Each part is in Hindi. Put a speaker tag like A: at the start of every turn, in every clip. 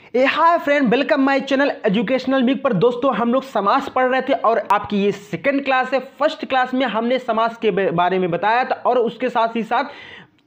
A: Hi friend, welcome my channel educational meek पर। दोस्तों, हम लोग समास पढ़ रहे थे और आपकी ये सेकंड क्लास है। फर्स्ट क्लास में हमने समास के बारे में बताया था और उसके साथ ही साथ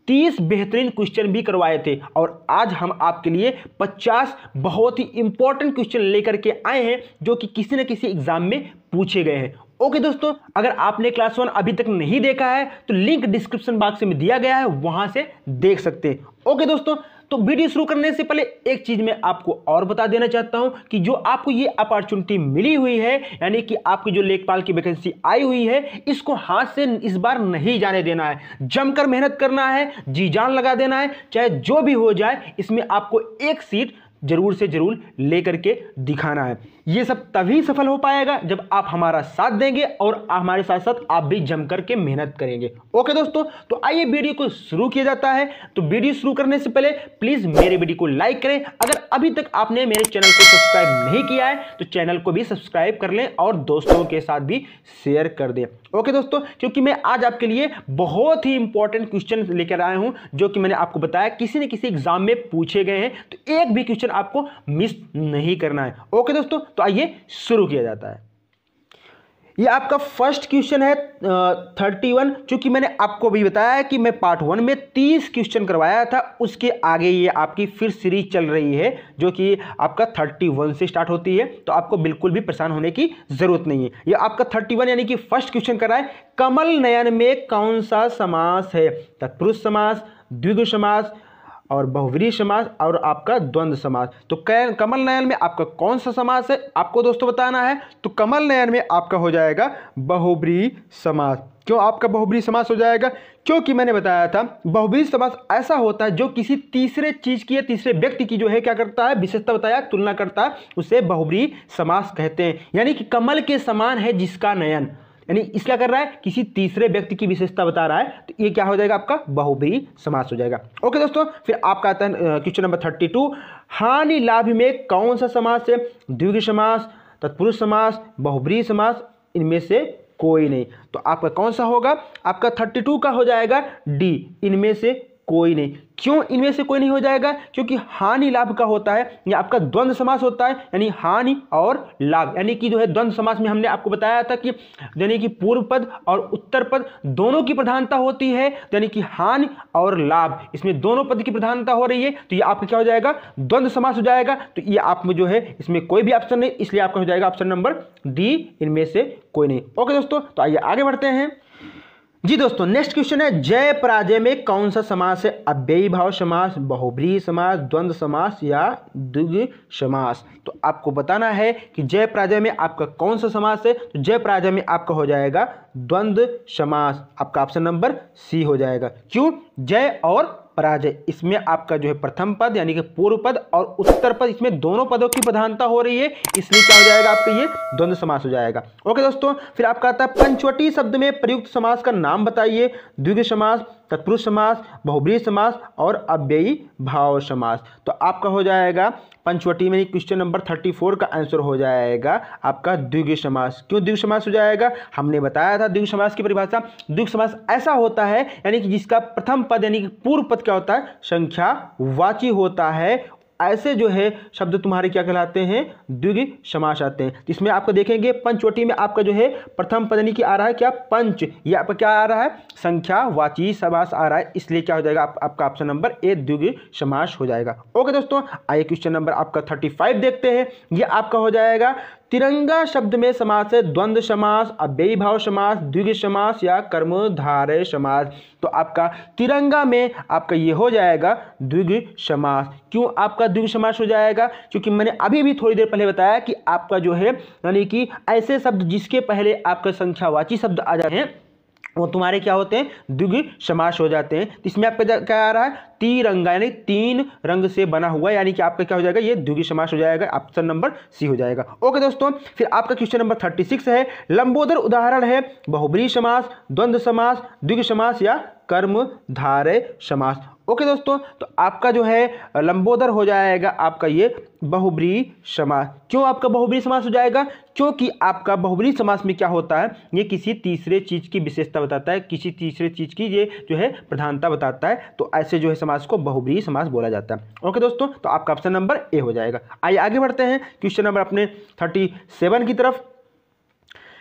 A: 30 बेहतरीन क्वेश्चन भी करवाए थे। और आज हम आपके लिए 50 बहुत ही इंपॉर्टेंट क्वेश्चन लेकर के आए हैं जो कि किसी न किसी एग्जाम में पूछे गए हैं। ओके दोस्तों, अगर आपने क्लास 1 अभी तक नहीं देखा है तो लिंक डिस्क्रिप्शन बॉक्स में दिया गया है, वहां से देख सकते हैं। ओके दोस्तों, तो वीडियो शुरू करने से पहले एक चीज मैं आपको और बता देना चाहता हूं कि जो आपको ये अपॉर्चुनिटी मिली हुई है, यानी कि आपकी जो लेखपाल की वैकेंसी आई हुई है, इसको हाथ से इस बार नहीं जाने देना है। जमकर मेहनत करना है, जी जान लगा देना है, चाहे जो भी हो जाए। इसमें आपको एक सीट जरूर से जरूर लेकर के दिखाना है। ये सब तभी सफल हो पाएगा जब आप हमारा साथ देंगे और हमारे साथ साथ आप भी जमकर के मेहनत करेंगे। ओके दोस्तों, तो आइए वीडियो को शुरू किया जाता है। तो वीडियो शुरू करने से पहले प्लीज मेरे वीडियो को लाइक करें। अगर अभी तक आपने मेरे चैनल को सब्सक्राइब नहीं किया है तो चैनल को भी सब्सक्राइब कर लें और दोस्तों के साथ भी शेयर कर दें। ओके दोस्तों, क्योंकि मैं आज आपके लिए बहुत ही इंपॉर्टेंट क्वेश्चन लेकर आया हूं जो कि मैंने आपको बताया किसी न किसी एग्जाम में पूछे गए हैं, तो एक भी क्वेश्चन आपको मिस नहीं करना है। ओके दोस्तों, तो आइए शुरू किया जाता है। ये आपका फर्स्ट क्वेश्चन है 31। चूंकि मैंने आपको भी बताया कि मैं पार्ट 1 में 30 क्वेश्चन करवाया था, उसके आगे ये आपकी फिर सीरीज चल रही है जो कि आपका 31 से स्टार्ट होती है। तो आपको बिल्कुल भी परेशान होने की जरूरत नहीं है। ये आपका 31 यानी कि फर्स्ट क्वेश्चन कर रहा है, कमल नयन में कौन सा समास है? तत्पुरुष समास, द्विगु समास और बहुव्रीहि समास और आपका द्वंद्व समास। तो कमल नयन में आपका कौन सा समास है आपको दोस्तों बताना है। तो कमल नयन में आपका हो जाएगा बहुव्रीहि समास। क्यों आपका बहुव्रीहि समास हो जाएगा? क्योंकि मैंने बताया था बहुव्रीहि समास ऐसा होता है जो किसी तीसरे चीज की या तीसरे व्यक्ति की जो है क्या करता है, विशेषता बताया, तुलना करता है, उसे बहुव्रीहि समास कहते हैं। यानी कि कमल के समान है जिसका नयन, यानी इसका कर रहा है किसी तीसरे व्यक्ति की विशेषता बता रहा है, तो ये क्या हो जाएगा आपका बहुव्रीहि समास हो जाएगा। ओके दोस्तों, फिर आपका आता है क्वेश्चन नंबर 32। हानि लाभ में कौन सा समास है? द्विगु समास, तत्पुरुष समास, बहुव्रीहि समास, इनमें से कोई नहीं। तो आपका कौन सा होगा? आपका 32 का हो जाएगा डी, इनमें से कोई नहीं। क्यों इनमें से कोई नहीं हो जाएगा? क्योंकि हानि लाभ का होता है, या आपका द्वंद्व समास होता है, यानी हानि और लाभ। यानी कि जो है द्वंद्व समास में हमने आपको बताया था कि यानी कि पूर्व पद और उत्तर पद दोनों की प्रधानता होती है, यानी कि हानि और लाभ, इसमें दोनों पद की प्रधानता हो रही है। तो ये आपका क्या हो जाएगा? द्वंद्व समास हो जाएगा। तो ये आप में जो है इसमें कोई भी ऑप्शन नहीं, इसलिए आपका हो जाएगा ऑप्शन नंबर डी, इनमें से कोई नहीं। ओके दोस्तों, तो आइए आगे बढ़ते हैं। जी दोस्तों, नेक्स्ट क्वेश्चन है, जय पराजय में कौन सा समास है? अव्ययी भाव समास, बहुव्रीहि समास, द्वंद्व समास या द्विगु समास। तो आपको बताना है कि जय पराजय में आपका कौन सा समास है। तो जय पराजय में आपका हो जाएगा द्वंद्व समास। आपका ऑप्शन नंबर सी हो जाएगा। क्यों? जय और पराजय, इसमें आपका जो है प्रथम पद यानी कि पूर्व पद और उत्तर पद, इसमें दोनों पदों की प्रधानता हो रही है, इसलिए क्या हो जाएगा आपका ये द्वंद्व समास हो जाएगा। ओके दोस्तों, फिर आपका आता है पंचवटी शब्द में प्रयुक्त समास का नाम बताइए। द्विगु समास, तत्पुरुष समास, बहुव्रीहि समास और अव्ययी भाव समास। तो आपका हो जाएगा पंचवटी में क्वेश्चन नंबर 34 का आंसर हो जाएगा आपका द्विगु समास। क्यों द्विगु समास हो जाएगा? हमने बताया था द्विगु समास की परिभाषा। द्विगु समास ऐसा होता है यानी कि जिसका प्रथम पद यानी कि पूर्व पद क्या होता है? संख्यावाची होता है। ऐसे जो है शब्द तुम्हारे क्या कहलाते हैं? द्विगु समास आते हैं। इसमें आपको देखेंगे पंचवटी में आपका जो है प्रथम पद यानी कि आ रहा है क्या? पंच। ये आपका क्या आ रहा है? संख्यावाची समास आ रहा है, इसलिए क्या हो जाएगा आपका ऑप्शन नंबर ए द्विगु समास हो जाएगा। ओके दोस्तों, आइए क्वेश्चन नंबर आपका 35 देखते हैं। ये आपका हो जाएगा तिरंगा शब्द में समास है द्वंद्व समास, अव्ययी भाव समास, द्विगु समास या कर्मधारय समास। तो आपका तिरंगा में आपका ये हो जाएगा द्विगु समास। क्यों आपका द्विगु समास हो जाएगा? क्योंकि मैंने अभी भी थोड़ी देर पहले बताया कि आपका जो है यानी कि ऐसे शब्द जिसके पहले आपका संख्यावाची शब्द आ जाते हैं वो तुम्हारे क्या होते हैं? द्विगु समास हो जाते हैं। इसमें आपका क्या आ रहा है? तिरंगा, यानी 3 रंग से बना हुआ, यानी कि आपका क्या हो जाएगा? ये द्विगु समास हो जाएगा। ऑप्शन नंबर सी हो जाएगा। ओके दोस्तों, फिर आपका क्वेश्चन नंबर 36 है, लंबोदर उदाहरण है बहुव्रीहि समास, द्वंद्व समास, द्विगु समास या कर्मधारय समास। ओके दोस्तों, तो आपका जो है लंबोदर हो जाएगा आपका ये बहुव्रीहि समास। क्यों आपका बहुव्रीहि समास हो जाएगा? क्योंकि आपका बहुव्रीहि समास में क्या होता है? ये किसी तीसरे चीज की विशेषता बताता है, किसी तीसरे चीज की ये जो है प्रधानता बताता है। तो ऐसे जो है समास समास को बहुब्रीहि समास बोला जाता है। ओके दोस्तों, तो आपका ऑप्शन नंबर ए हो जाएगा। आइए आगे बढ़ते हैं क्वेश्चन नंबर अपने 37 की तरफ।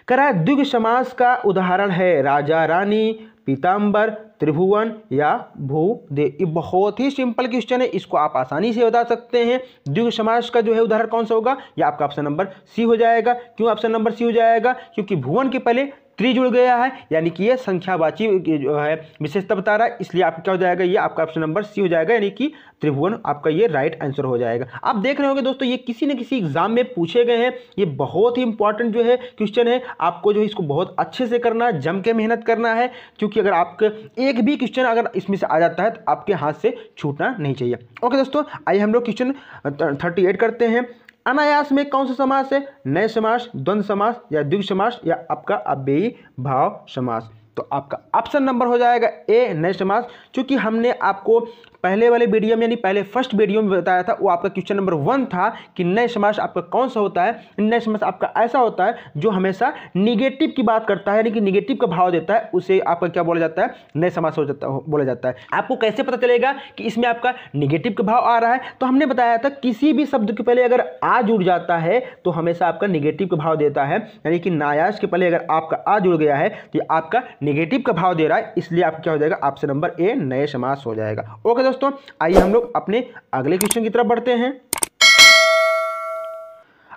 A: कह रहा है द्विगु समास का उदाहरण है राजा रानी, पीताम्बर, त्रिभुवन या भूदेव। ये बहुत ही सिंपल क्वेश्चन है, इसको आप आसानी से बता सकते हैं। द्विगु समास का जो है उदाहरण कौन सा होगा, या आपका ऑप्शन नंबर सी हो जाएगा। क्यों ऑप्शन नंबर सी हो जाएगा, क्योंकि भुवन के पहले त्रि जुड़ गया है, यानी कि ये संख्यावाची जो है विशेषता बता रहा है, इसलिए आपका क्या हो जाएगा, ये आपका ऑप्शन नंबर सी हो जाएगा, यानी कि त्रिभुवन आपका ये राइट आंसर हो जाएगा। आप देख रहे होंगे दोस्तों, ये किसी न किसी एग्जाम में पूछे गए हैं, ये बहुत ही इंपॉर्टेंट जो है क्वेश्चन है। आपको जो है इसको बहुत अच्छे से करना है, जम के मेहनत करना है, क्योंकि अगर आपके एक भी क्वेश्चन अगर इसमें से आ जाता है तो आपके हाथ से छूटना नहीं चाहिए। ओके दोस्तों, आइए हम लोग क्वेश्चन 38 करते हैं। अनायास में कौन सा समास है, नए समास, द्वंद्व समास या द्विगु समास या आपका अव्ययी भाव समास। तो आपका ऑप्शन नंबर हो जाएगा ए, नए समास। क्योंकि हमने आपको पहले वाले वीडियो में यानी पहले फर्स्ट वीडियो में बताया था, वो आपका क्वेश्चन नंबर 1 था कि नए समास आपका कौन सा होता है। नए समास आपका ऐसा होता है जो हमेशा निगेटिव की बात करता है, यानी कि निगेटिव का भाव देता है, उसे आपका क्या बोला जाता है, नए समास बोला जाता है। आपको कैसे पता चलेगा कि इसमें आपका निगेटिव का भाव आ रहा है, तो हमने बताया था किसी भी शब्द के पहले अगर आ जुड़ जाता है तो हमेशा आपका निगेटिव का भाव देता है, यानी कि नायास के पहले अगर आपका आ जुड़ गया है तो ये आपका निगेटिव का भाव दे रहा है, इसलिए आपका क्या हो जाएगा, ऑप्शन नंबर ए, नए समास हो जाएगा। ओके दोस्तों, आइए हम लोग अपने अगले क्वेश्चन की तरफ बढ़ते हैं।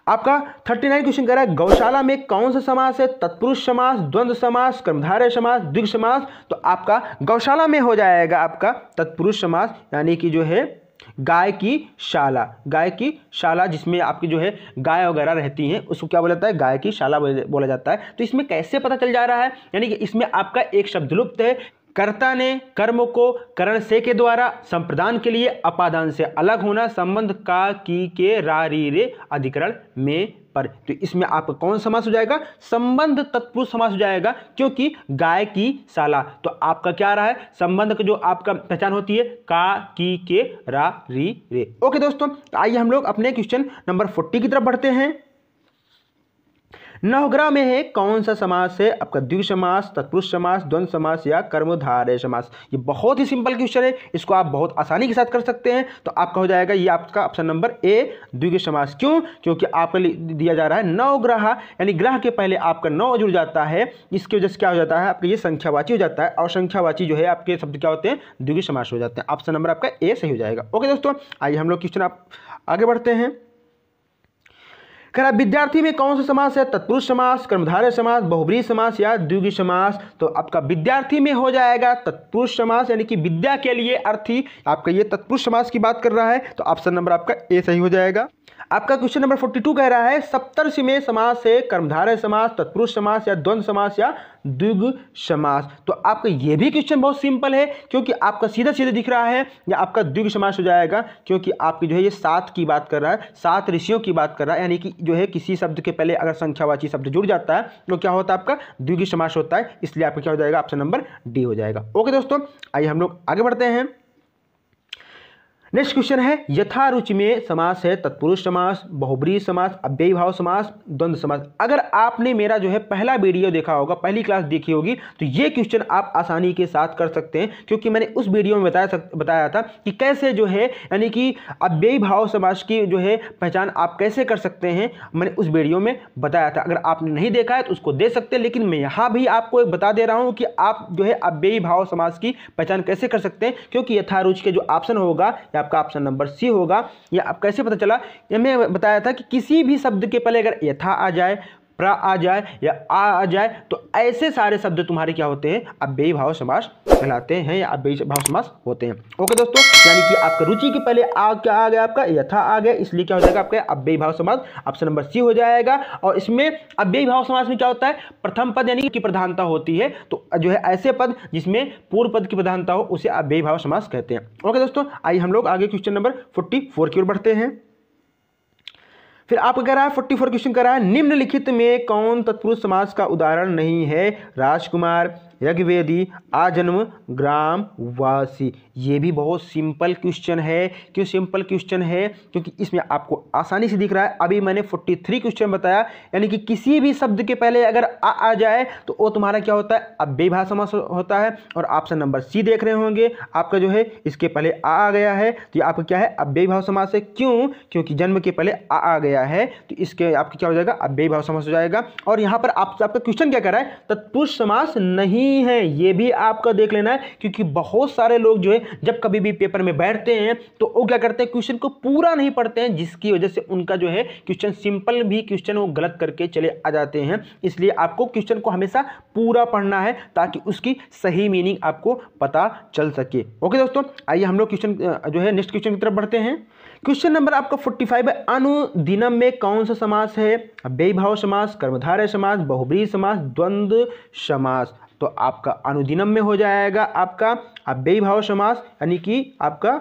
A: आपका 39 क्वेश्चन कह रहा है गौशाला में कौन सा समास है, तत्पुरुष समास, द्वंद्व समास, कर्मधारय समास, द्विगु समास। तो आपका गौशाला में हो जाएगा आपका तत्पुरुष समास, यानी कि जो है गाय की शाला, गाय की शाला जिसमें आपकी जो है गाय वगैरह रहती हैं उसको क्या बोला जाता है, गाय की शाला बोला जाता है। तो इसमें कैसे पता चल जा रहा है, यानी कि इसमें आपका एक शब्द लुप्त है, कर्ता ने कर्म को करण से के द्वारा संप्रदान के लिए अपादान से अलग होना, संबंध का की के रा री रे अधिकरण में पर। तो इसमें आपका कौन समास हो जाएगा, संबंध तत्पुरुष समास हो जाएगा, क्योंकि गाय की शाला। तो आपका क्या रहा है, संबंध का जो आपका पहचान होती है का की के रा री रे। ओके दोस्तों, तो आइए हम लोग अपने क्वेश्चन नंबर 40 की तरफ बढ़ते हैं। नवग्रह में है कौन सा समास है, आपका द्विगु समास, तत्पुरुष समास, द्वंद्व समास या कर्मधारय समास। ये बहुत ही सिंपल क्वेश्चन है, इसको आप बहुत आसानी के साथ कर सकते हैं। तो आपका हो जाएगा ये आपका ऑप्शन नंबर ए, द्विगु समास। क्यों, क्योंकि आपको दिया जा रहा है नवग्रह, यानी ग्रह के पहले आपका नौ जुड़ जाता है, इसकी वजह से क्या हो जाता है, आपका ये संख्यावाची हो जाता है, और संख्यावाची जो है आपके शब्द क्या होते हैं, द्विगु समास हो जाते हैं। ऑप्शन नंबर आपका ए सही हो जाएगा। ओके दोस्तों, आइए हम लोग क्वेश्चन आप आगे बढ़ते हैं। कह रहा विद्यार्थी में कौन सा समास है, तत्पुरुष समास, कर्मधारय समास, बहुब्रीहि समास या द्विगु समास। तो आपका विद्यार्थी में हो जाएगा तत्पुरुष समास, यानी कि विद्या के लिए अर्थी आपका ये तत्पुरुष समास की बात कर रहा है। तो ऑप्शन नंबर आपका ए सही हो जाएगा। आपका क्वेश्चन नंबर 42 कह रहा है सप्तर्षि में समास है कर्मधारय समास, तत्पुरुष समास या द्वंद्व समास या द्विगु समास। तो आपका ये भी क्वेश्चन बहुत सिंपल है, क्योंकि आपका सीधा सीधा दिख रहा है, या आपका द्विगु समास हो जाएगा, क्योंकि आपकी जो है ये 7 की बात कर रहा है, 7 ऋषियों की बात कर रहा है, यानी कि जो है किसी शब्द के पहले अगर संख्यावाची शब्द जुड़ जाता है तो क्या होता है, आपका द्विगु समास होता है, इसलिए आपका क्या हो जाएगा, ऑप्शन नंबर डी हो जाएगा। ओके दोस्तों, आइए हम लोग आगे बढ़ते हैं। नेक्स्ट क्वेश्चन है यथारुचि में समास है तत्पुरुष समास, बहुब्रीहि समास, अव्ययी भाव समास, द्वंद्व समास। अगर आपने मेरा जो है पहला वीडियो देखा होगा, पहली क्लास देखी होगी, तो ये क्वेश्चन आप आसानी के साथ कर सकते हैं, क्योंकि मैंने उस वीडियो में बताया था कि कैसे जो है यानी कि अव्ययी भाव समास की जो है पहचान आप कैसे कर सकते हैं, मैंने उस वीडियो में बताया था। अगर आपने नहीं देखा है तो उसको देख सकते हैं, लेकिन मैं यहाँ भी आपको बता दे रहा हूँ कि आप जो है अव्ययी भाव समास की पहचान कैसे कर सकते हैं, क्योंकि यथारुचि के जो ऑप्शन होगा आपका ऑप्शन नंबर सी होगा। या आप कैसे पता चला, ये मैं बताया था कि किसी भी शब्द के पहले अगर यथा आ जाए, प्र आ जाए या आ जाए, तो ऐसे सारे शब्द तुम्हारे क्या होते हैं, अव्ययी भाव समास कहलाते हैं या अव्ययी भाव समास होते हैं। ओके दोस्तों, यानी कि आपका रुचि के पहले क्या आ गया, आपका यथा आ गया, इसलिए क्या हो जाएगा, आपका अव्ययी भाव समास ऑप्शन नंबर सी हो जाएगा। और इसमें अव्ययी भाव समास में क्या होता है, प्रथम पद यानी कि प्रधानता होती है, तो जो है ऐसे पद जिसमें पूर्व पद की प्रधानता हो उसे अव्ययी भाव समास कहते हैं। ओके दोस्तों, आइए हम लोग आगे क्वेश्चन नंबर 44 की ओर बढ़ते हैं। फिर आपको कह रहा है 44 क्वेश्चन कह रहा है निम्नलिखित में कौन तत्पुरुष समास का उदाहरण नहीं है, राजकुमार, यज्ञवेदी, आजन्म, ग्रामवासी। ये भी बहुत सिंपल क्वेश्चन है। क्यों सिंपल क्वेश्चन है? क्योंकि इसमें आपको आसानी से दिख रहा है। अभी मैंने 43 क्वेश्चन बताया, यानी कि किसी भी शब्द के पहले अगर आ जाए तो वो तुम्हारा क्या होता है? अव्ययीभाव समास होता है। और ऑप्शन नंबर सी देख रहे होंगे, आपका जो है इसके पहले आ गया है तो ये आपका क्या है? अव्ययीभाव समास है। क्यों? क्योंकि जन्म के पहले आ गया है तो इसके आपका क्या हो जाएगा? अव्ययीभाव समास हो जाएगा। और यहाँ पर आपका क्वेश्चन क्या कर रहा है? तत्पुरुष समास नहीं है, ये भी आपका देख लेना है। क्योंकि बहुत सारे लोग जो है जब कभी भी पेपर में बैठते हैं तो वो क्या करते हैं? क्वेश्चन को पूरा नहीं पढ़ते हैं, जिसकी वजह से उनका जो है क्वेश्चन सिंपल भी क्वेश्चन वो गलत करके चले आ जाते हैं। इसलिए आपको क्वेश्चन को हमेशा पूरा पढ़ना है ताकि उसकी सही मीनिंग आपको पता चल सके। ओके दोस्तों, आइए हम लोग क्वेश्चन जो है नेक्स्ट क्वेश्चन की तरफ बढ़ते हैं। क्वेश्चन नंबर आपका 45 है। अनुदिनम में कौन सा समास है? अव्ययीभाव समास, कर्मधारय समास, बहुब्रीहि समास, द्वंद्व समास। तो आपका अनुदिनम में हो जाएगा आपका अव्ययीभाव समास, यानी कि आपका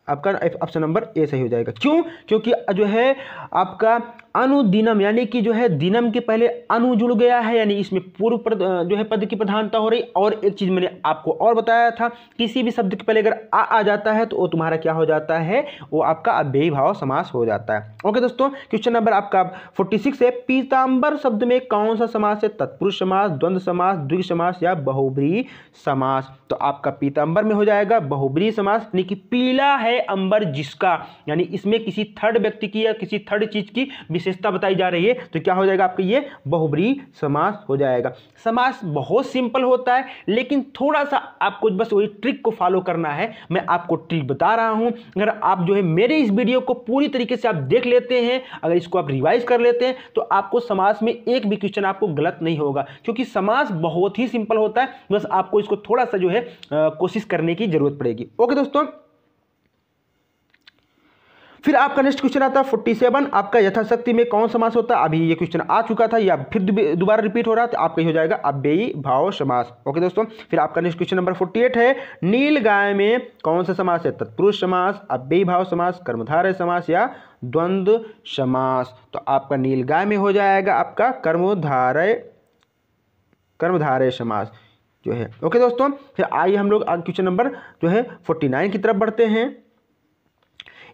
A: ऑप्शन नंबर ए सही हो जाएगा। क्यों? क्योंकि जो है आपका अनुदिनम यानी कि जो है दिनम के पहले अनु जुड़ गया है, यानी इसमें पूर्व पद जो है पद की प्रधानता हो रही। और एक चीज मैंने आपको और बताया था, किसी भी शब्द के पहले अगर आ जाता है तो वो तुम्हारा क्या हो जाता है? वो आपका अव्ययीभाव समास हो जाता है। ओके दोस्तों, क्वेश्चन नंबर आपका 46 है। पीताम्बर शब्द में कौन सा समास है? तत्पुरुष समास, द्वंद्व समास, द्विगु समास या बहुब्रीहि समास। तो आपका पीताम्बर में हो जाएगा बहुब्रीहि समास, यानी कि पीला है अंबर जिसका, यानी इसमें किसी थर्ड व्यक्ति की या किसी थर्ड चीज की विशेषता बताई जा रही है तो क्या हो जाएगा? आपका ये बहुब्रीहि समास हो जाएगा। समास बहुत सिंपल होता है, लेकिन थोड़ा सा आपको बस वही ट्रिक को फॉलो करना है। मैं आपको ट्रिक बता रहा हूं, अगर आप जो है मेरे इस वीडियो को पूरी तरीके से आप देख लेते हैं, अगर इसको आप रिवाइज कर लेते हैं तो आपको समास में एक भी क्वेश्चन आपको गलत नहीं होगा। क्योंकि समास बहुत ही सिंपल होता है, बस आपको इसको थोड़ा सा जो है कोशिश करने की जरूरत पड़ेगी। ओके दोस्तों, फिर आपका नेक्स्ट क्वेश्चन आता है 47। आपका यथाशक्ति में कौन समास होता है? अभी ये क्वेश्चन आ चुका था या फिर दोबारा रिपीट हो रहा है तो आपका हो जाएगा अव्ययीभाव समास। ओके दोस्तों, फिर आपका नेक्स्ट क्वेश्चन नंबर 48 है। नील गाय में कौन सा समास है? तत्पुरुष समास, अव्ययीभाव समास, कर्मधारय समास या द्वंद्व समास। तो आपका नील गाय में हो जाएगा आपका कर्मधारय समास जो है। ओके दोस्तों, फिर आइए हम लोग क्वेश्चन नंबर जो है 49 की तरफ बढ़ते हैं।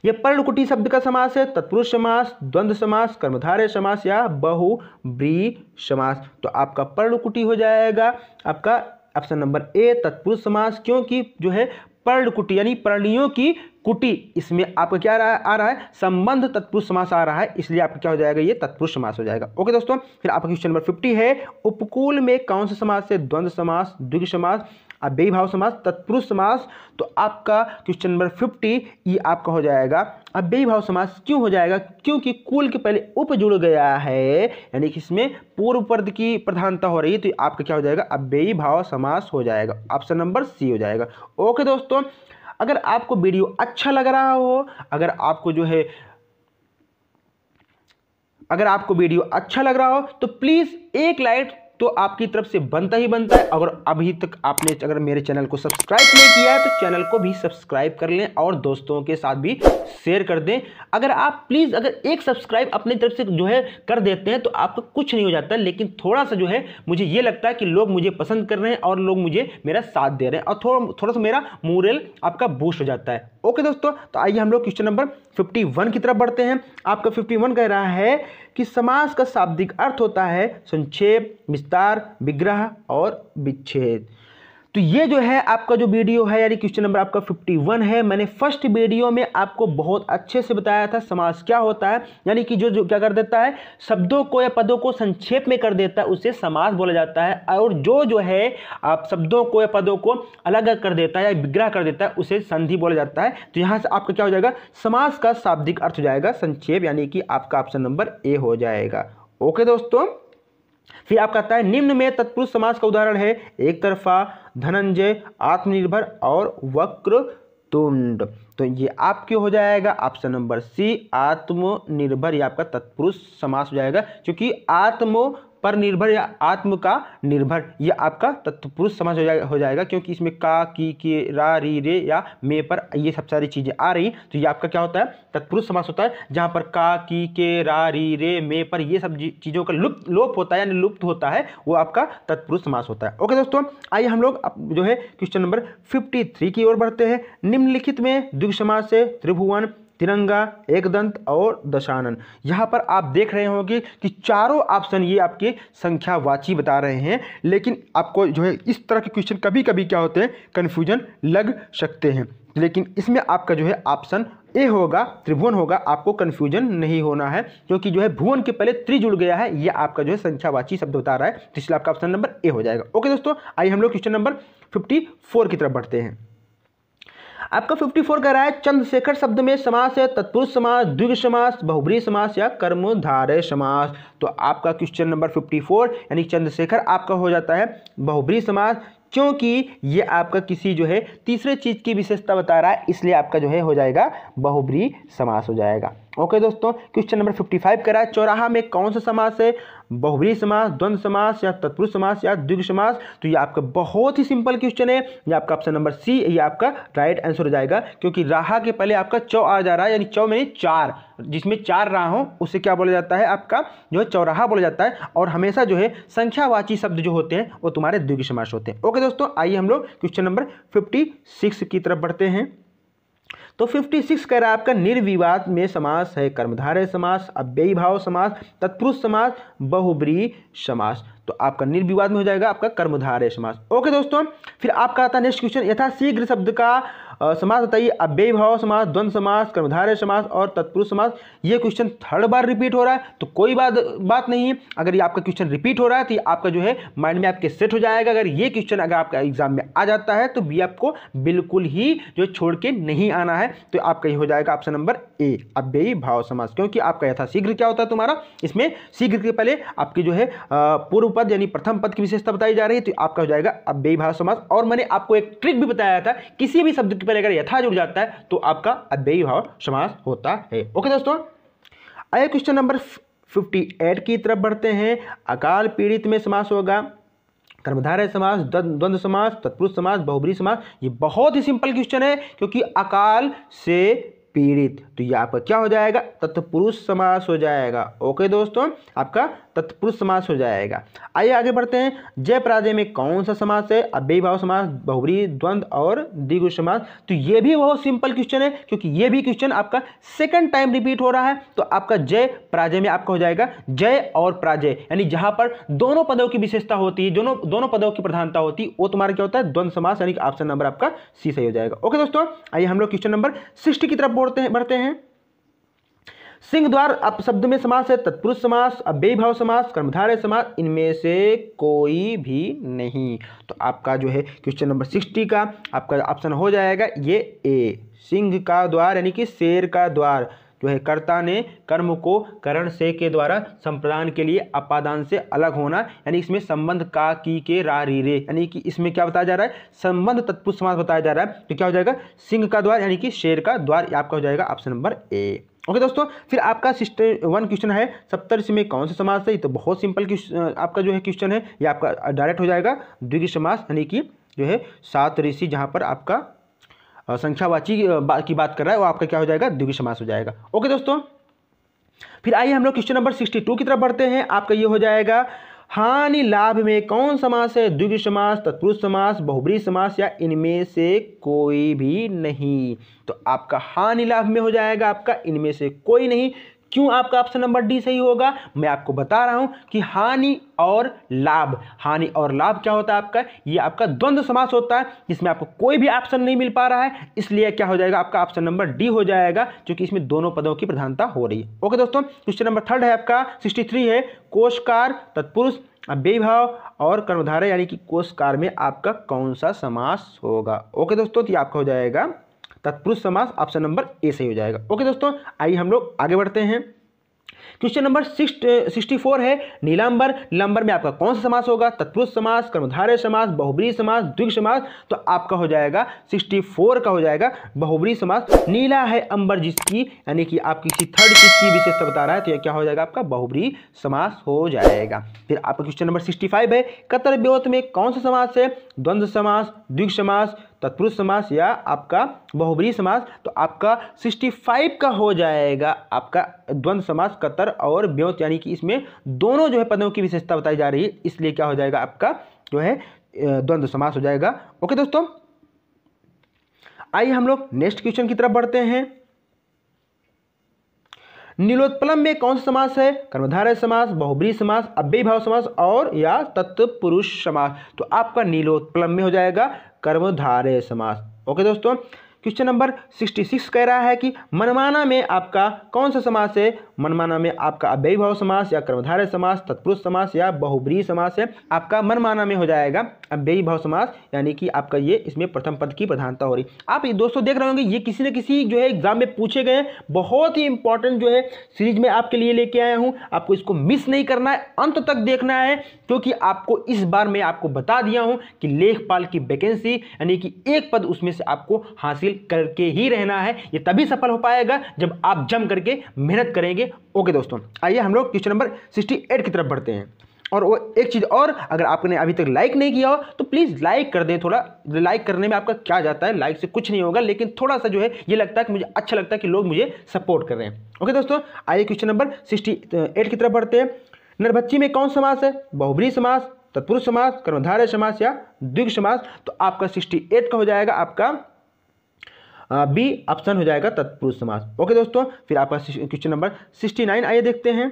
A: यह पर्णकुटी शब्द का समास है? तत्पुरुष समास, द्वंद्व समास, कर्मधारय समास या बहुब्रीहि समास। तो आपका पर्णकुटी हो जाएगा आपका ऑप्शन नंबर ए तत्पुरुष समास। क्योंकि जो है पर्णकुटी यानी प्राणियों की कुटी, इसमें आपका क्या आ रहा है? संबंध तत्पुरुष समास आ रहा है, इसलिए आपका क्या हो जाएगा? ये तत्पुरुष समास हो जाएगा। ओके दोस्तों, फिर आपका क्वेश्चन नंबर 50 है। उपकूल में कौन सा समास है? द्वंद्व समास, द्विगु समास, अव्ययीभाव समास, तत्पुरुष समास। तो आपका क्वेश्चन नंबर 50 ये आपका हो जाएगा अव्ययीभाव समास। क्यों हो जाएगा? क्योंकि कुल के पहले उप जुड़ गया है, यानी कि इसमें पूर्व पद की प्रधानता हो रही है तो आपका क्या हो जाएगा? अव्ययीभाव समास हो जाएगा। ऑप्शन नंबर सी हो जाएगा। ओके दोस्तों, अगर आपको वीडियो अच्छा लग रहा हो, अगर आपको वीडियो अच्छा लग रहा हो तो प्लीज एक लाइक तो आपकी तरफ से बनता ही बनता है। अगर अभी तक आपने अगर मेरे चैनल को सब्सक्राइब नहीं किया है तो चैनल को भी सब्सक्राइब कर लें और दोस्तों के साथ भी शेयर कर दें। अगर आप प्लीज़ अगर एक सब्सक्राइब अपनी तरफ से जो है कर देते हैं तो आपका कुछ नहीं हो जाता, लेकिन थोड़ा सा जो है मुझे ये लगता है कि लोग मुझे पसंद कर रहे हैं और लोग मुझे मेरा साथ दे रहे हैं और थोड़ा सा मेरा मोरल आपका बूस्ट हो जाता है। ओके दोस्तों, तो आइए हम लोग क्वेश्चन नंबर 51 की तरफ बढ़ते हैं। आपका 51 कह रहा है कि समास का शाब्दिक अर्थ होता है संक्षेप, विस्तार, विग्रह और विच्छेद। तो ये जो है आपका जो वीडियो है यानी क्वेश्चन नंबर आपका 51 है। मैंने फर्स्ट वीडियो में आपको बहुत अच्छे से बताया था समास क्या होता है, यानी कि जो क्या कर देता है, शब्दों को या पदों को संक्षेप में कर देता है उसे समास बोला जाता है, और जो है आप शब्दों को या पदों को अलग कर देता है या विग्रह कर देता है उसे संधि बोला जाता है। तो यहाँ से आपका क्या हो जाएगा? समास का शाब्दिक अर्थ हो जाएगा संक्षेप, यानी कि आपका ऑप्शन नंबर ए हो जाएगा। ओके दोस्तों, फिर आपका आता है निम्न में तत्पुरुष समास का उदाहरण है एक तरफा, धनंजय, आत्मनिर्भर और वक्रतुंड। तो ये आपके हो जाएगा ऑप्शन नंबर सी आत्मनिर्भर, ये आपका तत्पुरुष समास हो जाएगा, क्योंकि आत्म पर निर्भर या आत्म का निर्भर, ये आपका तत्पुरुष समास हो जाएगा क्योंकि इसमें का, की, के, रा, री, रे या मे पर ये सब सारी चीज़ें आ रही, तो ये आपका क्या होता है, तत्पुरुष समास होता है, जहाँ पर का, की, के, रा, री, रे, मे पर ये सब चीज़ों का लोप होता है यानी लुप्त होता है, वो आपका तत्पुरुष समास होता है। ओके दोस्तों, आइए हम लोग अब जो है क्वेश्चन नंबर 53 की ओर बढ़ते हैं। निम्नलिखित में द्विगु समास से त्रिभुवन, तिरंगा, एकदंत और दशानन, यहाँ पर आप देख रहे होंगे कि चारों ऑप्शन ये आपके संख्यावाची बता रहे हैं, लेकिन आपको जो है इस तरह के क्वेश्चन कभी कभी क्या होते हैं, कन्फ्यूजन लग सकते हैं, लेकिन इसमें आपका जो है ऑप्शन ए होगा, त्रिभुवन होगा, आपको कन्फ्यूजन नहीं होना है क्योंकि जो है भुवन के पहले त्रि जुड़ गया है, ये आपका जो है संख्यावाची शब्द बता रहा है, तो इसलिए आपका ऑप्शन नंबर ए हो जाएगा। ओके दोस्तों, आइए हम लोग क्वेश्चन नंबर 54 की तरफ बढ़ते हैं। आपका 54 कह रहा है चंद्रशेखर शब्द में समास है तत्पुरुष समास, द्विगु समास, बहुब्रीहि समास या कर्मधारय समास। तो आपका क्वेश्चन नंबर 54 यानी चंद्रशेखर आपका हो जाता है बहुब्रीहि समास, क्योंकि ये आपका किसी जो है तीसरे चीज की विशेषता बता रहा है, इसलिए आपका जो है हो जाएगा बहुब्रीहि समास हो जाएगा। ओके दोस्तों, क्वेश्चन नंबर 55 कह रहा है चौराहा में कौन सा समास है, बहुब्रीहि समास, द्वंद्व समास या तत्पुरुष समास या द्विगु समास। तो ये आपका बहुत ही सिंपल क्वेश्चन है, ये आपका ऑप्शन नंबर सी ये आपका राइट आंसर हो जाएगा, क्योंकि राहा के पहले आपका चौ आ जा रहा है, यानी चौ में चार, जिसमें चार राह हो उसे क्या बोला जाता है, आपका जो है चौराहा बोला जाता है, और हमेशा जो है संख्यावाची शब्द जो होते हैं वो तुम्हारे द्विगु समास होते हैं। ओके दोस्तों, आइए हम लोग क्वेश्चन नंबर 56 की तरफ बढ़ते हैं। तो 56 कह रहा है आपका निर्विवाद में समास है कर्मधारय समास, अव्ययी भाव समास, तत्पुरुष समास, बहुब्रीहि समास। तो आपका निर्विवाद में हो जाएगा आपका कर्मधारय समास। ओके दोस्तों, फिर आपका आता है नेक्स्ट क्वेश्चन, यथाशीघ्र शब्द का समास बताइए, अव्ययी भाव समास, द्वंद्व समास, कर्मधारय समास और तत्पुरुष समास। ये क्वेश्चन थर्ड बार रिपीट हो रहा है, तो कोई बात नहीं है, अगर ये आपका क्वेश्चन रिपीट हो रहा है तो ये आपका जो है माइंड में आपके सेट हो जाएगा। अगर ये क्वेश्चन अगर आपका एग्जाम में आ जाता है तो भी आपको बिल्कुल ही जो छोड़ के नहीं आना है, तो आपका ये हो जाएगा ऑप्शन नंबर ए अव्ययी भाव समास, क्योंकि आपका यथाशीघ्र क्या होता है तुम्हारा, इसमें शीघ्र के पहले आपकी जो है पूर्व पद यानी प्रथम पद की विशेषता बताई जा रही है, तो आपका हो जाएगा अव्ययी भाव समास। और मैंने आपको एक ट्रिक भी बताया था, किसी भी शब्द के पहले अगर यथा जुड़ जाता है तो आपका अव्ययी भाव समास होता है। ओके दोस्तों, आइए क्वेश्चन नंबर 58 की तरफ बढ़ते हैं। अकाल पीड़ित में समास होगा कर्मधारय समास, द्वंद्व समास, तत्पुरुष समास, बहुब्रीहि समास। ये बहुत ही सिंपल क्वेश्चन है, क्योंकि अकाल से पीड़ित, तो ये आपका क्या हो जाएगा, तत्पुरुष समास हो जाएगा। ओके दोस्तों, आपका तत्पुरुष समास हो जाएगा। आइए आगे बढ़ते हैं। जय पराजय में कौन सा समास है, अव्ययी भाव समास, बहुब्रीहि, द्वंद्व और द्विगु समास। तो ये भी बहुत सिंपल क्वेश्चन है, क्योंकि ये भी क्वेश्चन आपका सेकंड टाइम रिपीट हो रहा है। तो आपका जय पराजय में आपका हो जाएगा जय और पराजय, यानी जहां पर दोनों पदों की विशेषता होती है, दोनों पदों की प्रधानता होती है, वो तुम्हारा क्या होता है, द्वंद्व समास, यानी ऑप्शन नंबर आपका सी सही हो जाएगा। ओके दोस्तों, आइए हम लोग क्वेश्चन नंबर 60 की तरफ बढ़ते हैं। सिंह द्वार आप शब्द में समास है तत्पुरुष समास, अव्ययी भाव समास, कर्मधारय समास, इनमें से कोई भी नहीं। तो आपका जो है क्वेश्चन नंबर 60 का आपका ऑप्शन हो जाएगा ये ए, सिंह का द्वार यानी कि शेर का द्वार जो है, कर्ता ने कर्म को करण से के द्वारा संप्रदान के लिए अपादान से अलग होना, यानी इसमें संबंध का, की, के, रा, री, रे, यानी कि इसमें क्या बताया जा रहा है, संबंध तत्पुरुष समास बताया जा रहा है। तो क्या हो जाएगा, सिंह का द्वार यानी कि शेर का द्वार, आपका हो जाएगा ऑप्शन नंबर ए। ओके दोस्तों, फिर आपका 61 क्वेश्चन है सप्तऋषि में कौन सा समास है। तो बहुत सिंपल आपका जो है क्वेश्चन है, ये आपका डायरेक्ट हो जाएगा द्विगु समास, यानी कि जो है 7 ऋषि, जहाँ पर आपका संख्यावाची की बात कर रहा है, वो आपका क्या हो जाएगा, द्विगु समास हो जाएगा। ओके दोस्तों, फिर आइए हम लोग क्वेश्चन नंबर 62 की तरफ बढ़ते हैं। आपका ये हो जाएगा हानि लाभ में कौन समास है, द्विगु समास, तत्पुरुष समास, बहुब्रीहि समास या इनमें से कोई भी नहीं। तो आपका हानि लाभ में हो जाएगा आपका इनमें से कोई नहीं। क्यों आपका ऑप्शन नंबर डी सही होगा, मैं आपको बता रहा हूं कि हानि और लाभ, हानि और लाभ क्या होता है आपका, ये आपका द्वंद्व समास होता है, जिसमें आपको कोई भी ऑप्शन नहीं मिल पा रहा है, इसलिए क्या हो जाएगा आपका ऑप्शन नंबर डी हो जाएगा, क्योंकि इसमें दोनों पदों की प्रधानता हो रही है। ओके दोस्तों, क्वेश्चन नंबर 3 है आपका 63 है, कोशकार, तत्पुरुष, अव्ययी भाव और कर्मधारय, यानी कि कोशकार में आपका कौन सा समास होगा। ओके दोस्तों, तो आपका हो जाएगा तत्पुरुष समास, ऑप्शन नंबर ए सही हो जाएगा। ओके दोस्तों, आइए हम लोग आगे बढ़ते हैं। क्वेश्चन नंबर 64 है नीलांबर। नीलांबर में आपका कौन सा समास होगा? तत्पुरुष समास, कर्मधारय समास, बहुब्रीहि समास, द्विगु समास। तो आपका हो जाएगा 64 का हो जाएगा बहुब्रीहि समास। नीला है अंबर जिसकी, यानी कि आप किसी थर्ड चीज की विशेषता बता रहा है, तो यह क्या हो जाएगा? आपका बहुब्रीहि समास हो जाएगा। फिर आपका क्वेश्चन नंबर 65 है कतर ब्योत में कौन सा समास है? द्वंद्व समास, द्विगु समास, तत्पुरुष समास या आपका बहुब्रीहि समास। तो आपका 65 का हो जाएगा आपका द्वंद्व समास कतर और ब्योत, यानी कि इसमें दोनों जो है पदों की विशेषता बताई जा रही है, इसलिए क्या हो जाएगा? आपका जो है द्वंद्व समास हो जाएगा। ओके दोस्तों, आइए हम लोग नेक्स्ट क्वेश्चन की तरफ बढ़ते हैं। नीलोत्पलम में कौन सा समास है? कर्मधारय समास, बहुब्रीहि समास, अव्ययी भाव समास और या तत्पुरुष समास। तो आपका नीलोत्पलम में हो जाएगा कर्मधारय समास। ओके दोस्तों, क्वेश्चन नंबर 66 कह रहा है कि मनमाना में आपका कौन सा समास है? मनमाना में आपका अव्ययी भाव समास या कर्मधारय समास, तत्पुरुष समास या बहुब्रीहि समास है। आपका मनमाना में हो जाएगा अव्ययी भाव समास, यानी कि आपका ये इसमें प्रथम पद की प्रधानता हो रही। आप ये दोस्तों देख रहे होंगे ये किसी न किसी जो है एग्जाम में पूछे गए, बहुत ही इंपॉर्टेंट जो है सीरीज में आपके लिए लेके आया हूँ। आपको इसको मिस नहीं करना है, अंत तक देखना है, क्योंकि आपको इस बार मैं आपको बता दिया हूँ कि लेखपाल की वैकेंसी यानी कि एक पद उसमें से आपको हासिल करके ही रहना है। ये तभी सफल हो पाएगा जब आप जम करके मेहनत करेंगे। ओके दोस्तों, आइए हम लोग क्वेश्चन नंबर 68 की तरफ बढ़ते हैं। और वो एक चीज़ और, अगर आपने अभी तक लाइक नहीं किया हो तो प्लीज़ लाइक कर दें। थोड़ा लाइक करने में आपका क्या जाता है, लाइक से कुछ नहीं होगा, लेकिन थोड़ा सा जो है ये लगता है कि मुझे अच्छा लगता है कि लोग मुझे सपोर्ट कर रहे हैं। ओके दोस्तों, आइए क्वेश्चन नंबर 68 की तरफ बढ़ते हैं। नरभक्षी में कौन समास है? बहुब्रीहि समास, तत्पुरुष समास, कर्मधारय समास या द्विगु समास। तो आपका 68 का हो जाएगा आपका बी ऑप्शन हो जाएगा तत्पुरुष समास। ओके दोस्तों, फिर आपका क्वेश्चन नंबर 69 आइए देखते हैं।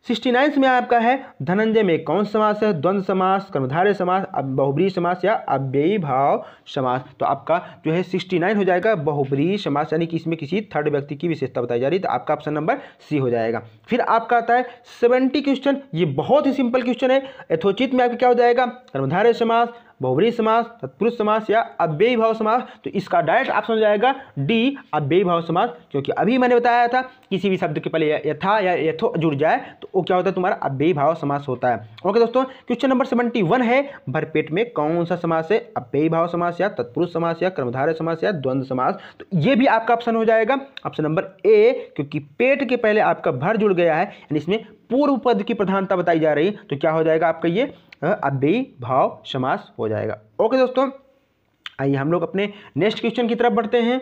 A: 69 में आपका है धनंजय में कौन सा समास है? द्वंद्व समास, कर्मधारय समास, बहुब्रीहि समास या अव्ययी भाव समास। तो आपका जो है 69 हो जाएगा बहुब्रीहि समास, यानी कि इसमें किसी थर्ड व्यक्ति की विशेषता बताई जा रही है। तो आपका ऑप्शन नंबर सी हो जाएगा। फिर आपका आता है 70 क्वेश्चन। ये बहुत ही सिंपल क्वेश्चन है। यथोचित में आपका क्या हो जाएगा? कर्मधारय समास, बहुब्रीहि समास, तत्पुरुष समास या अव्ययी भाव समास। तो इसका डायरेक्ट ऑप्शन हो जाएगा डी अव्ययी भाव समास, क्योंकि अभी मैंने बताया था किसी भी शब्द के पहले यथा या यथो जुड़ जाए तो वो क्या होता है? तुम्हारा अव्ययी भाव समास होता है। ओके दोस्तों, क्वेश्चन नंबर 71 है भरपेट में कौन सा समास है? अव्ययी भाव समास या तत्पुरुष समास या कर्मधारय समास या द्वंद्व समास। तो ये भी आपका ऑप्शन हो जाएगा ऑप्शन नंबर ए, क्योंकि पेट के पहले आपका भर जुड़ गया है, यानी इसमें पूर्व पद की प्रधानता बताई जा रही है। तो क्या हो जाएगा आपका? ये अव्ययी भाव समास हो जाएगा। ओके दोस्तों, आइए हम लोग अपने नेक्स्ट क्वेश्चन की तरफ बढ़ते हैं।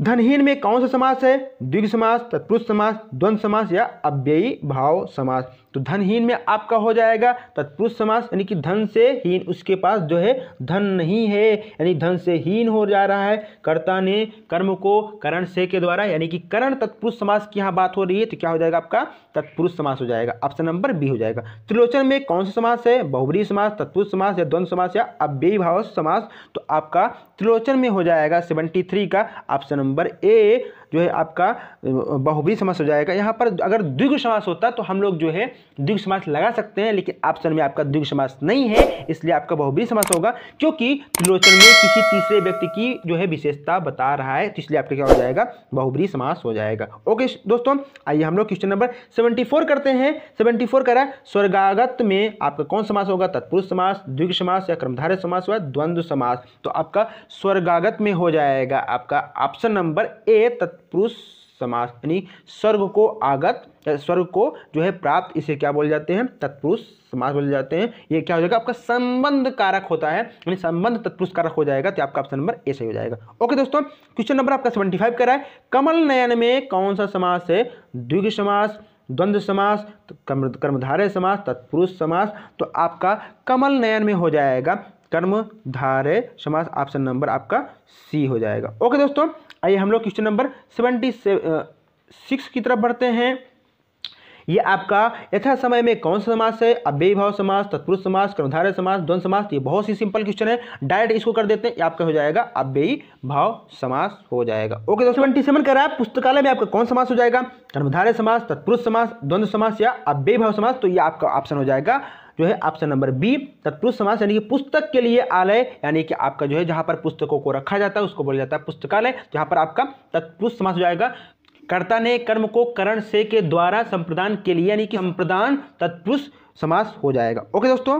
A: धनहीन में कौन सा समास है? द्विगु समास, तत्पुरुष समास, द्वंद्व समास या अव्ययी भाव समास। तो धनहीन में आपका हो जाएगा तत्पुरुष समास, यानी कि धन से हीन, उसके पास जो है धन नहीं है, यानी धन से हीन हो जा रहा है। कर्ता ने कर्म को करण से के द्वारा, यानी कि करण तत्पुरुष समास की यहाँ बात हो रही है। तो क्या हो जाएगा? आपका तत्पुरुष समास हो जाएगा। ऑप्शन नंबर बी हो जाएगा। त्रिलोचन में कौन सा समास है? बहुब्रीहि समास, तत्पुरुष समास या द्वंद्व समास या अव्ययी भाव समास। तो आपका त्रिलोचन में हो जाएगा 73 का ऑप्शन नंबर ए जो है आपका बहुब्रीहि समास हो जाएगा। यहाँ पर अगर द्विगु समास होता तो हम लोग जो है द्विगु समास लगा सकते हैं, लेकिन ऑप्शन में आपका द्विगु समास नहीं है, इसलिए आपका बहुब्रीहि समास होगा, क्योंकि त्रिलोचन में किसी तीसरे व्यक्ति की जो है विशेषता बता रहा है, तो इसलिए आपका क्या हो जाएगा? बहुब्रीहि समास हो जाएगा। ओके दोस्तों, आइए हम लोग क्वेश्चन नंबर 74 करते हैं। 74 कह रहा है स्वर्गागत में आपका कौन समास होगा? तत्पुरुष समास, द्विगु समास या कर्मधारय समास या द्वंद्व समास। तो आपका स्वर्गागत में हो जाएगा आपका ऑप्शन नंबर ए तत्पुरुष समास, यानी स्वर्ग को आगत, स्वर्ग को जो है प्राप्त, इसे क्या बोले जाते हैं? तत्पुरुष समास बोले जाते हैं। ये क्या हो जाएगा? आपका संबंध कारक होता है, यानी संबंध तत्पुरुष कारक हो जाएगा। तो आपका ऑप्शन नंबर ए सही हो जाएगा। ओके दोस्तों, क्वेश्चन नंबर आपका 75 कह रहा है कमल नयन में कौन सा समास है? द्विगु समास, द्वंद्व समास, कर्मधारय समास, तत्पुरुष समास। तो आपका कमल नयन में हो जाएगा कर्मधारय समास, ऑप्शन नंबर आपका सी हो जाएगा। ओके दोस्तों, आइए हम लोग क्वेश्चन नंबर 76 की तरफ बढ़ते हैं। ये आपका यथा समय में कौन सा समास है? अव्ययी भाव समास, तत्पुरुष समास, कर्मधारय समास, द्वंद्व समास। ये बहुत ही सिंपल क्वेश्चन है, डायरेक्ट इसको कर देते हैं। ये आपका हो जाएगा अव्ययी भाव समास हो जाएगा। ओके दोस्तों, 77 कह रहा है पुस्तकालय में आपका कौन समास हो जाएगा? कर्मधारय समास, तत्पुरुष समास, द्वंद्व समास या अव्ययी भाव समास। तो ये आपका ऑप्शन हो जाएगा जो है ऑप्शन नंबर बी तत्पुरुष समास, यानी कि पुस्तक के लिए आलय, यानी कि आपका जो है जहां पर पुस्तकों को रखा जाता है उसको बोला जाता है पुस्तकालय। जहां पर आपका तत्पुरुष समास हो जाएगा। कर्ता ने कर्म को करण से के द्वारा संप्रदान के लिए, यानी कि संप्रदान तत्पुरुष समास हो जाएगा। ओके दोस्तों,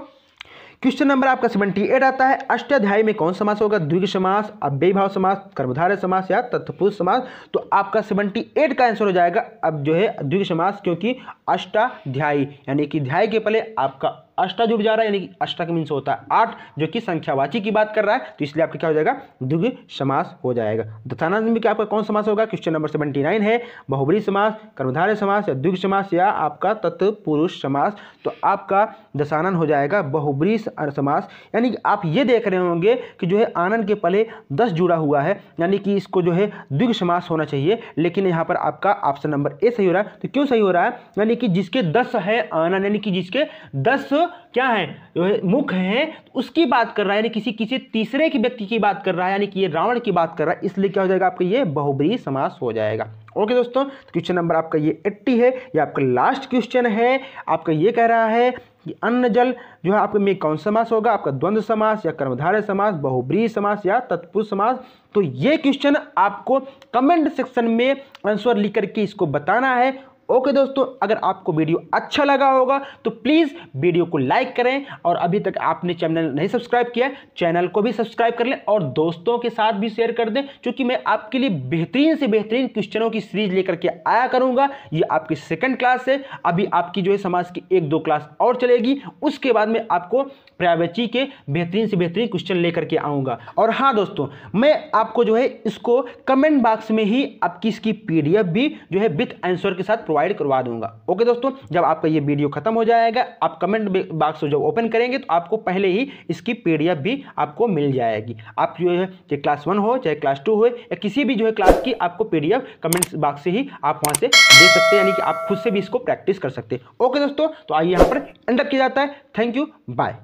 A: क्वेश्चन नंबर आपका 78 आता है, अष्टाध्यायी में कौन समास होगा? द्विगु समास, अव्ययी भाव समास, कर्मधारय समास या तत्पुरुष समास। तो आपका 78 का आंसर हो जाएगा अब जो है द्विगु समास, क्योंकि अष्टाध्यायी यानी कि ध्याय के पहले आपका अष्टा जुड़ जा रहा है, यानी कि अष्टा का मीन्स होता है 8, जो कि संख्यावाची की बात कर रहा है, तो इसलिए आपका क्या हो जाएगा? द्विगु समास हो जाएगा। दशानंद में क्या आपका कौन समास होगा? क्वेश्चन नंबर 79 है, बहुब्रीहि समास, कर्मधारय समास या द्विगु समास या आपका तत्पुरुष समास। तो आपका दशानन हो जाएगा बहुब्रीहि समास, यानी कि आप ये देख रहे होंगे कि जो है आनन के पहले 10 जुड़ा हुआ है, यानी कि इसको जो है द्विगु समास होना चाहिए, लेकिन यहाँ पर आपका ऑप्शन नंबर ए सही हो रहा है। तो क्यों सही हो रहा है? यानी कि जिसके 10 है आनन, यानी कि जिसके 10 क्या है जो है मुख है, उसकी बात कर रहा है, यानी किसी तीसरे की व्यक्ति की बात कर रहा है, यानी कि ये रावण की बात कर रहा है, इसलिए क्या हो जाएगा आपका? ये बहुब्रीहि समास हो जाएगा। ओके दोस्तों, तो क्वेश्चन नंबर आपका ये 80 है, ये आपका लास्ट क्वेश्चन है। आपका ये कह रहा है कि अन्न जल जो है आपके में कौन समास होगा? आपका द्वंद्व समास या कर्मधारय समास, बहुब्रीहि समास या तत्पुरुष समास। तो ये क्वेश्चन आपको कमेंट सेक्शन में आंसर लिख करके इसको बताना है। ओके दोस्तों, अगर आपको वीडियो अच्छा लगा होगा तो प्लीज़ वीडियो को लाइक करें, और अभी तक आपने चैनल नहीं सब्सक्राइब किया चैनल को भी सब्सक्राइब कर लें और दोस्तों के साथ भी शेयर कर दें, क्योंकि मैं आपके लिए बेहतरीन से बेहतरीन क्वेश्चनों की सीरीज लेकर के आया करूंगा। ये आपकी सेकंड क्लास है, अभी आपकी जो है समाज की 1-2 क्लास और चलेगी, उसके बाद में आपको पर्यायवाची के बेहतरीन से बेहतरीन क्वेश्चन लेकर के आऊँगा। और हाँ दोस्तों, मैं आपको जो है इसको कमेंट बॉक्स में ही आपकी इसकी PDF भी जो है विथ आंसर के साथ प्रोवाइड करवा दूंगा। ओके दोस्तों, जब आपका ये वीडियो खत्म हो जाएगा, आप कमेंट बॉक्स जब ओपन करेंगे तो आपको पहले ही इसकी PDF भी आपको मिल जाएगी। आप जो है चाहे क्लास 1 हो चाहे क्लास 2 हो या किसी भी जो है क्लास की, आपको PDF कमेंट बॉक्स से ही आप वहां से दे सकते हैं, यानी कि आप खुद से भी इसको प्रैक्टिस कर सकते हैं। ओके दोस्तों, तो आइए यहाँ पर एंड अप किया जाता है। Thank you, bye.